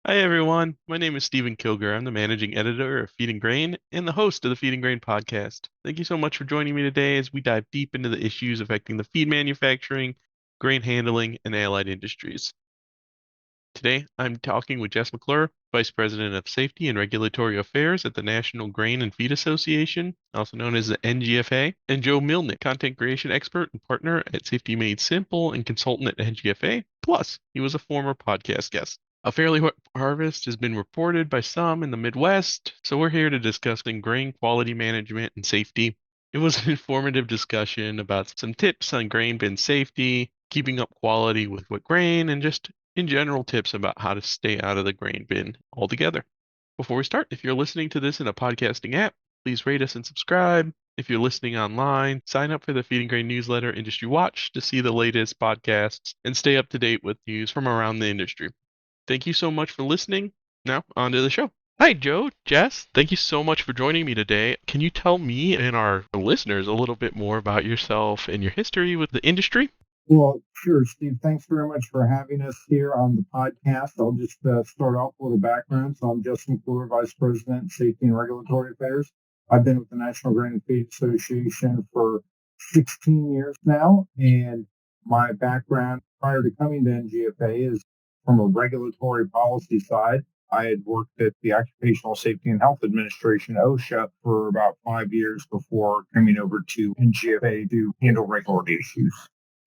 Hi everyone, my name is Stephen Kilger. I'm the managing editor of Feed and Grain and the host of the Feed and Grain podcast. Thank you so much for joining me today as we dive deep into the issues affecting the feed manufacturing, grain handling, and allied industries. Today, I'm talking with Jess McClure, Vice President of Safety and Regulatory Affairs at the National Grain and Feed Association, also known as the NGFA, and Joe Milnick, content creation expert and partner at Safety Made Simple and consultant at NGFA. Plus, he was a former podcast guest. A fairly wet harvest has been reported by some in the Midwest, so we're here to discuss grain quality management and safety. It was an informative discussion about some tips on grain bin safety, keeping up quality with what grain, and just in general tips about how to stay out of the grain bin altogether. Before we start, if you're listening to this in a podcasting app, please rate us and subscribe. If you're listening online, sign up for the Feed and Grain newsletter Industry Watch to see the latest podcasts and stay up to date with news from around the industry. Thank you so much for listening. Now, on to the show. Hi, Joe, Jess. Thank you so much for joining me today. Can you tell me and our listeners a little bit more about yourself and your history with the industry? Well, sure, Steve. Thanks very much for having us here on the podcast. I'll just start off with a little background. So I'm Justin McClure, Vice President, Safety and Regulatory Affairs. I've been with the National Grain and Feed Association for 16 years now, and my background prior to coming to NGFA is from a regulatory policy side. I had worked at the Occupational Safety and Health Administration, OSHA, for about 5 years before coming over to NGFA to handle regulatory issues.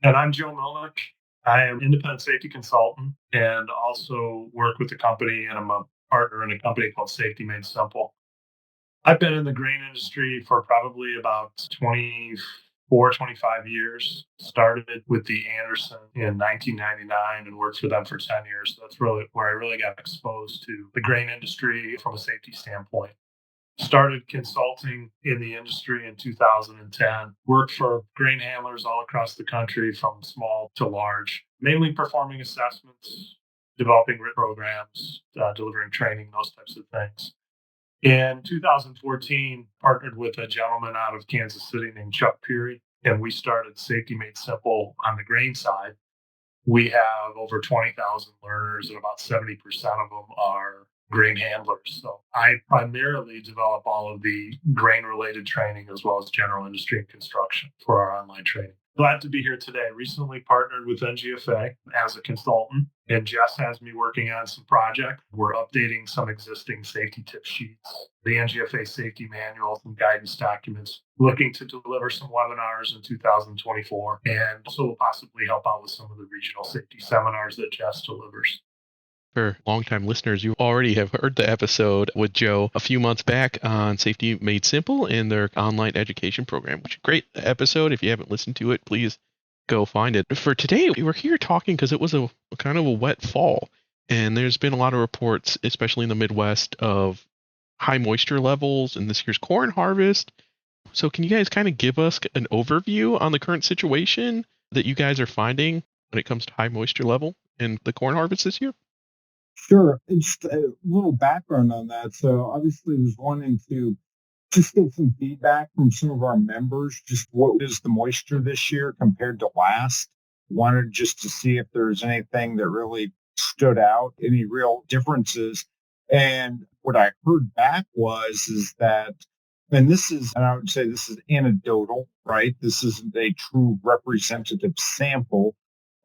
And I'm Joe Melnick. I am an independent safety consultant and also work with the company, and I'm a partner in a company called Safety Made Simple. I've been in the grain industry for probably about 24, 25 years. Started with the Anderson in 1999 and worked for them for 10 years. So that's really where I really got exposed to the grain industry from a safety standpoint. Started consulting in the industry in 2010, worked for grain handlers all across the country from small to large, mainly performing assessments, developing written programs, delivering training, those types of things. In 2014, partnered with a gentleman out of Kansas City named Chuck Peary, and we started Safety Made Simple on the grain side. We have over 20,000 learners, and about 70% of them are grain handlers. So I primarily develop all of the grain related training as well as general industry and construction for our online training. Glad to be here today. Recently partnered with NGFA as a consultant, and Jess has me working on some project. We're updating some existing safety tip sheets, the NGFA safety manual, and guidance documents, looking to deliver some webinars in 2024, and also possibly help out with some of the regional safety seminars that Jess delivers. For longtime listeners, you already have heard the episode with Joe a few months back on Safety Made Simple and their online education program, which is a great episode. If you haven't listened to it, please go find it. For today, we're here talking because it was a kind of a wet fall, and there's been a lot of reports, especially in the Midwest, of high moisture levels in this year's corn harvest. So can you guys kind of give us an overview on the current situation that you guys are finding when it comes to high moisture level in the corn harvest this year? Sure. Just a little background on that. So obviously was wanting to just get some feedback from some of our members. Just what is the moisture this year compared to last? Wanted just to see if there's anything that really stood out, any real differences. And what I heard back is that, and this is, and I would say this is anecdotal, right? This isn't a true representative sample,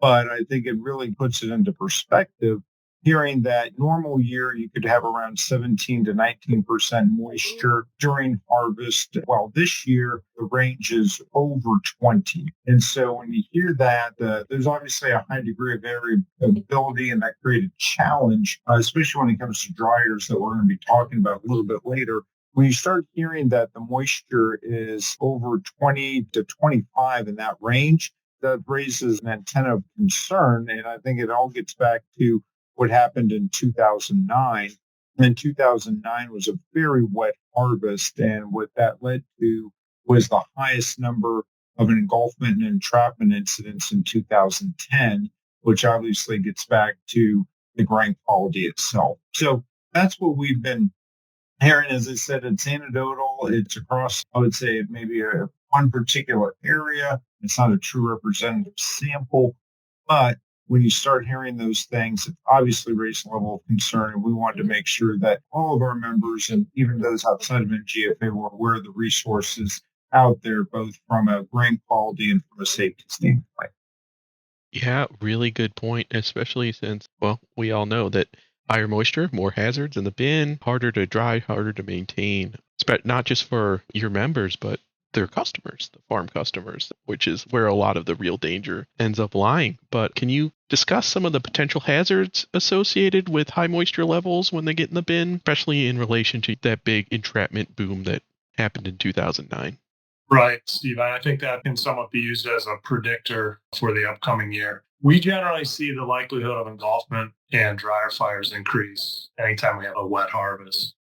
but I think it really puts it into perspective. Hearing that normal year you could have around 17 to 19% moisture during harvest. Well, this year the range is over 20. And so when you hear that, there's obviously a high degree of variability, and that created challenge, especially when it comes to dryers that we're going to be talking about a little bit later. When you start hearing that the moisture is over 20 to 25 in that range, that raises an antenna of concern. And I think it all gets back to what happened in 2009. And 2009 was a very wet harvest. And what that led to was the highest number of engulfment and entrapment incidents in 2010, which obviously gets back to the grain quality itself. So that's what we've been hearing. As I said, it's anecdotal. It's across, I would say, maybe one particular area. It's not a true representative sample, but when you start hearing those things, it obviously raised a level of concern. And we wanted to make sure that all of our members and even those outside of NGFA were aware of the resources out there, both from a grain quality and from a safety standpoint. Yeah, really good point, especially since, well, we all know that higher moisture, more hazards in the bin, harder to dry, harder to maintain, not just for your members, but their customers, the farm customers, which is where a lot of the real danger ends up lying. But can you discuss some of the potential hazards associated with high moisture levels when they get in the bin, especially in relation to that big entrapment boom that happened in 2009? Right, Steve. I think that can somewhat be used as a predictor for the upcoming year. We generally see the likelihood of engulfment and dryer fires increase anytime we have a wet harvest.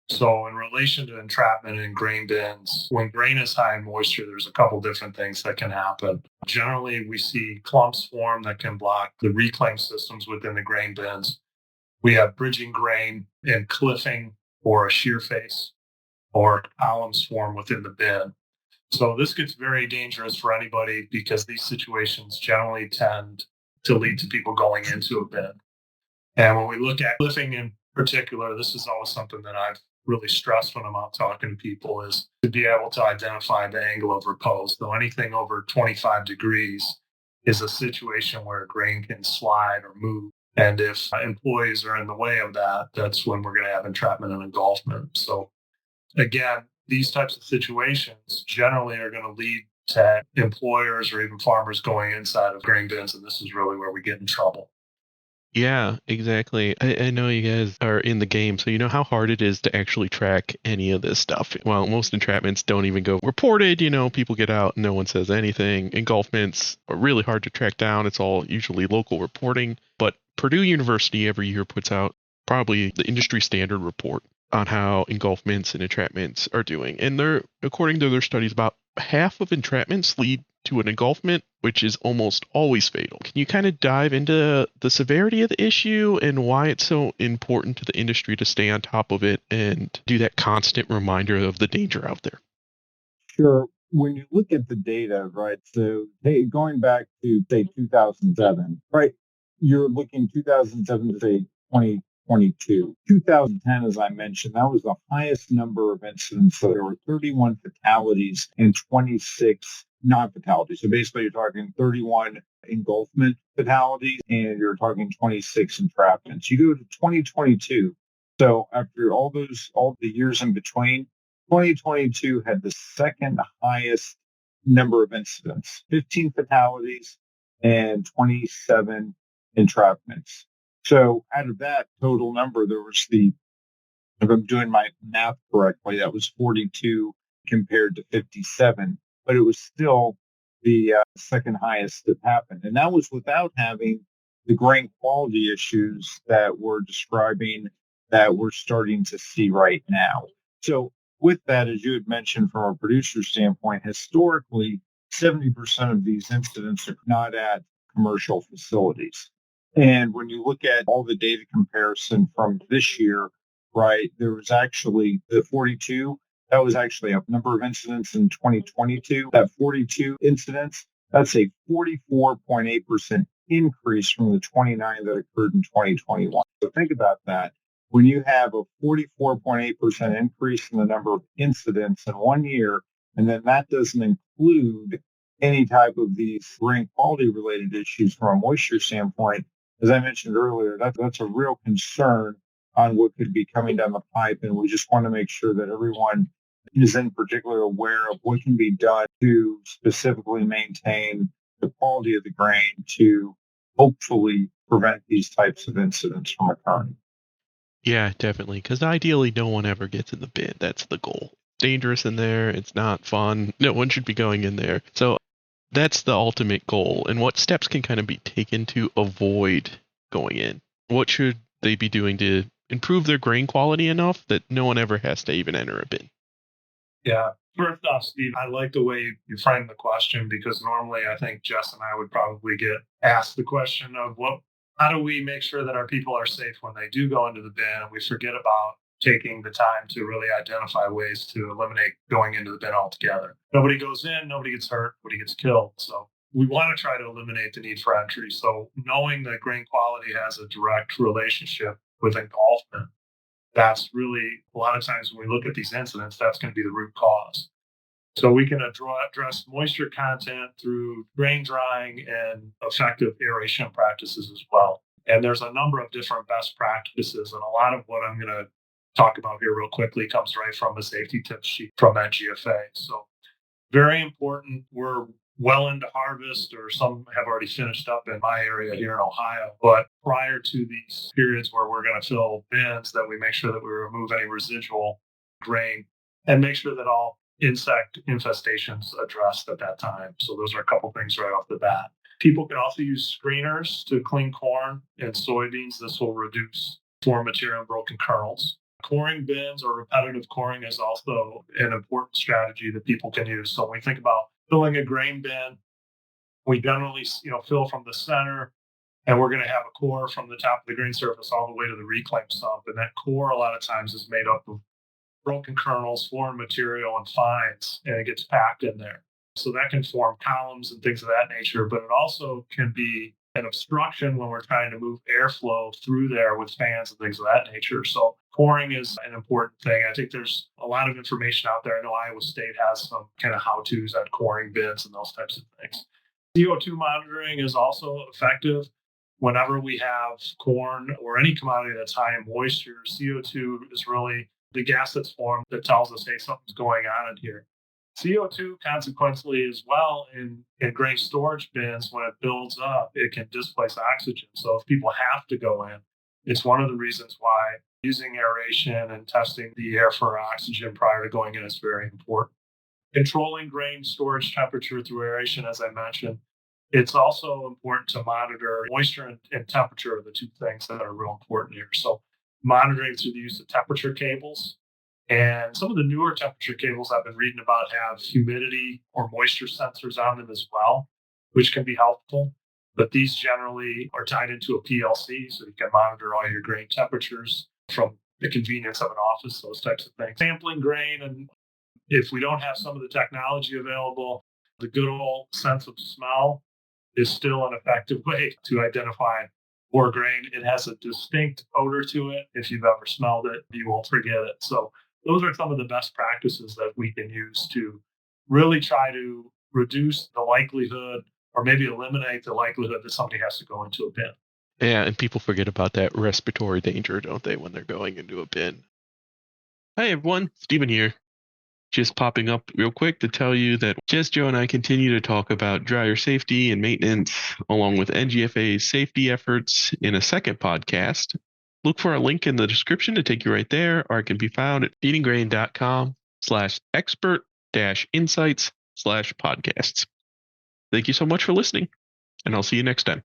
So, in relation to entrapment in grain bins, when grain is high in moisture, there's a couple different things that can happen. Generally, we see clumps form that can block the reclaim systems within the grain bins. We have bridging grain and cliffing or a shear face or columns form within the bin. So this gets very dangerous for anybody because these situations generally tend to lead to people going into a bin. And when we look at cliffing in particular, this is always something that I've really stressed when I'm out talking to people is to be able to identify the angle of repose. So anything over 25 degrees is a situation where grain can slide or move. And if employees are in the way of that, that's when we're going to have entrapment and engulfment. So again, these types of situations generally are going to lead to employers or even farmers going inside of grain bins. And this is really where we get in trouble. Yeah, exactly. I know you guys are in the game, so you know how hard it is to actually track any of this stuff. Well, most entrapments don't even go reported. People get out, no one says anything. Engulfments are really hard to track down. It's all usually local reporting. But Purdue University every year puts out probably the industry standard report on how engulfments and entrapments are doing. And according to their studies, about half of entrapments lead to an engulfment, which is almost always fatal. Can you kind of dive into the severity of the issue and why it's so important to the industry to stay on top of it and do that constant reminder of the danger out there? Sure. When you look at the data, right, so going back to, say, 2007, right, you're looking 2007 to, say, 2022. 2010, as I mentioned, that was the highest number of incidents. So there were 31 fatalities and 26 non-fatalities. So basically, you're talking 31 engulfment fatalities and you're talking 26 entrapments. You go to 2022. So after all the years in between, 2022 had the second highest number of incidents, 15 fatalities and 27 entrapments. So out of that total number, there was if I'm doing my math correctly, that was 42 compared to 57, but it was still the second highest that happened. And that was without having the grain quality issues that we're describing that we're starting to see right now. So with that, as you had mentioned from a producer standpoint, historically, 70% of these incidents are not at commercial facilities. And when you look at all the data comparison from this year, right, there was actually the 42, that was actually a number of incidents in 2022. That 42 incidents, that's a 44.8% increase from the 29 that occurred in 2021. So think about that. When you have a 44.8% increase in the number of incidents in 1 year, and then that doesn't include any type of these grain quality related issues from a moisture standpoint, as I mentioned earlier, that's a real concern on what could be coming down the pipe. And we just want to make sure that everyone is in particular aware of what can be done to specifically maintain the quality of the grain to hopefully prevent these types of incidents from occurring. Yeah, definitely. Because ideally, no one ever gets in the bin. That's the goal. It's dangerous in there. It's not fun. No one should be going in there. So that's the ultimate goal. And what steps can kind of be taken to avoid going in? What should they be doing to improve their grain quality enough that no one ever has to even enter a bin? Yeah. First off, Steve, I like the way you framed the question because normally I think Jess and I would probably get asked the question of how do we make sure that our people are safe when they do go into the bin, and we forget about taking the time to really identify ways to eliminate going into the bin altogether. Nobody goes in, nobody gets hurt, nobody gets killed. So we want to try to eliminate the need for entry. So knowing that grain quality has a direct relationship with engulfment, that's really a lot of times when we look at these incidents, that's going to be the root cause. So we can address moisture content through grain drying and effective aeration practices as well. And there's a number of different best practices, and a lot of what I'm going to talk about here real quickly comes right from a safety tip sheet from NGFA. So very important. We're well into harvest, or some have already finished up in my area here in Ohio. But prior to these periods where we're going to fill bins, that we make sure that we remove any residual grain and make sure that all insect infestations addressed at that time. So those are a couple things right off the bat. People can also use screeners to clean corn and soybeans. This will reduce foreign material and broken kernels. Coring bins or repetitive coring is also an important strategy that people can use. So when we think about filling a grain bin, we generally fill from the center, and we're going to have a core from the top of the grain surface all the way to the reclaim sump. And that core a lot of times is made up of broken kernels, foreign material, and fines, and it gets packed in there. So that can form columns and things of that nature, but it also can be an obstruction when we're trying to move airflow through there with fans and things of that nature. So coring is an important thing. I think there's a lot of information out there. I know Iowa State has some kind of how-tos on coring bins and those types of things. CO2 monitoring is also effective. Whenever we have corn or any commodity that's high in moisture, CO2 is really the gas that's formed that tells us, hey, something's going on in here. CO2 consequently as well in grain storage bins, when it builds up, it can displace oxygen. So if people have to go in, it's one of the reasons why using aeration and testing the air for oxygen prior to going in is very important. Controlling grain storage temperature through aeration, as I mentioned, it's also important to monitor moisture and temperature are the two things that are real important here. So monitoring through the use of temperature cables. And some of the newer temperature cables I've been reading about have humidity or moisture sensors on them as well, which can be helpful. But these generally are tied into a PLC, so you can monitor all your grain temperatures from the convenience of an office, those types of things. Sampling grain, and if we don't have some of the technology available, the good old sense of smell is still an effective way to identify poor grain. It has a distinct odor to it. If you've ever smelled it, you won't forget it. So those are some of the best practices that we can use to really try to reduce the likelihood, or maybe eliminate the likelihood, that somebody has to go into a bin. Yeah, and people forget about that respiratory danger, don't they, when they're going into a bin? Hi, everyone. Steven here. Just popping up real quick to tell you that Jess, Joe, and I continue to talk about dryer safety and maintenance, along with NGFA's safety efforts, in a second podcast. Look for a link in the description to take you right there, or it can be found at feedinggrain.com/expert-insights/podcasts. Thank you so much for listening, and I'll see you next time.